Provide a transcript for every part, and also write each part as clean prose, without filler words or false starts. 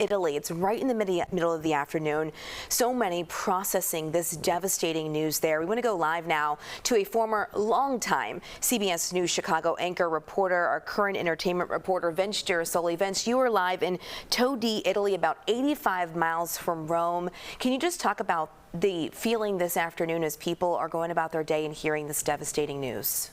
Italy. It's right in the middle of the afternoon. So many processing this devastating news there. We want to go live now to a former longtime CBS News Chicago anchor reporter, our current entertainment reporter, Vince Gerasole. Vince, you are live in Todi, Italy, about 85 miles from Rome. Can you just talk about the feeling this afternoon as people are going about their day and hearing this devastating news?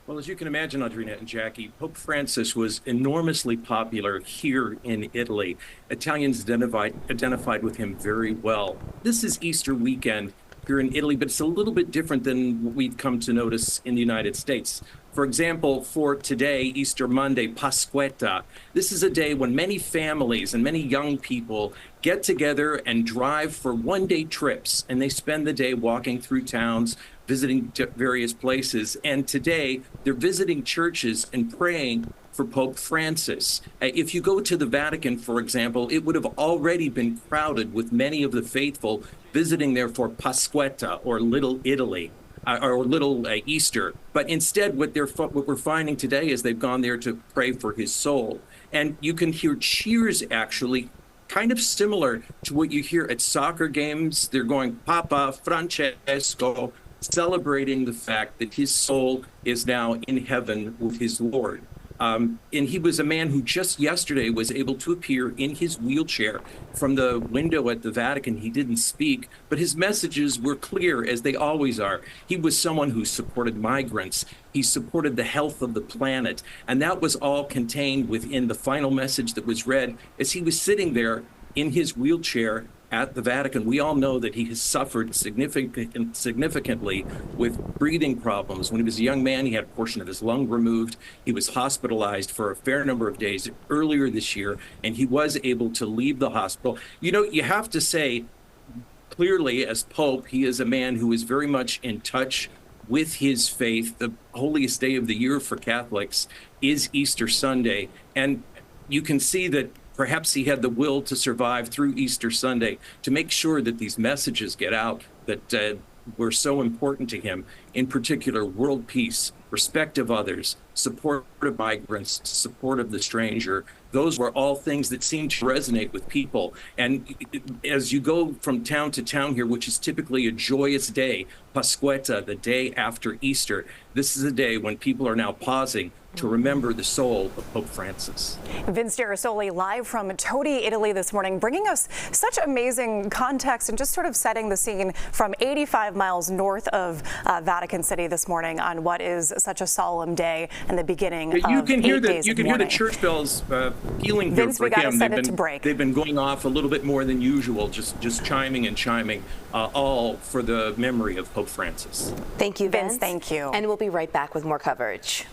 Well, as you can imagine, Audrina and Jackie, Pope Francis was enormously popular here in Italy. Italians identified with him very well. This is Easter weekend here in Italy, but it's a little bit different than what we've come to notice in the United States. For example, for today, Easter Monday, Pasquetta, this is a day when many families and many young people get together and drive for one-day trips, and they spend the day walking through towns, visiting various places. And today, they're visiting churches and praying for Pope Francis. If you go to the Vatican, for example, it would have already been crowded with many of the faithful visiting there for Pasquetta, or Little Italy. Or Little Easter. But instead, what we're finding today is they've gone there to pray for his soul. And you can hear cheers, actually, kind of similar to what you hear at soccer games. They're going, Papa Francesco, celebrating the fact that his soul is now in heaven with his Lord. And he was a man who just yesterday was able to appear in his wheelchair from the window at the Vatican. He didn't speak, but his messages were clear, as they always are. He was someone who supported migrants. He supported the health of the planet. And that was all contained within the final message that was read as he was sitting there in his wheelchair at the Vatican. We all know that he has suffered significantly with breathing problems. When he was a young man, he had a portion of his lung removed. He was hospitalized for a fair number of days earlier this year, and he was able to leave the hospital. You know, you have to say, clearly, as Pope, he is a man who is very much in touch with his faith. The holiest day of the year for Catholics is Easter Sunday, and you can see that perhaps he had the will to survive through Easter Sunday to make sure that these messages get out that were so important to him, in particular, world peace, respect of others, support of migrants, support of the stranger. Those were all things that seem to resonate with people. And as you go from town to town here, which is typically a joyous day, Pasquetta, the day after Easter, this is a day when people are now pausing to remember the soul of Pope Francis. Vince Gerasole live from Todi, Italy this morning, bringing us such amazing context and just sort of setting the scene from 85 miles north of Vatican City this morning on what is such a solemn day and the beginning of 8 days of mourning. You can hear the church bells pealing here Vince, for we gotta him. set it to break. They've been going off a little bit more than usual, just chiming and chiming, all for the memory of Pope Francis. Thank you, Vince. Thank you. And we'll be right back with more coverage.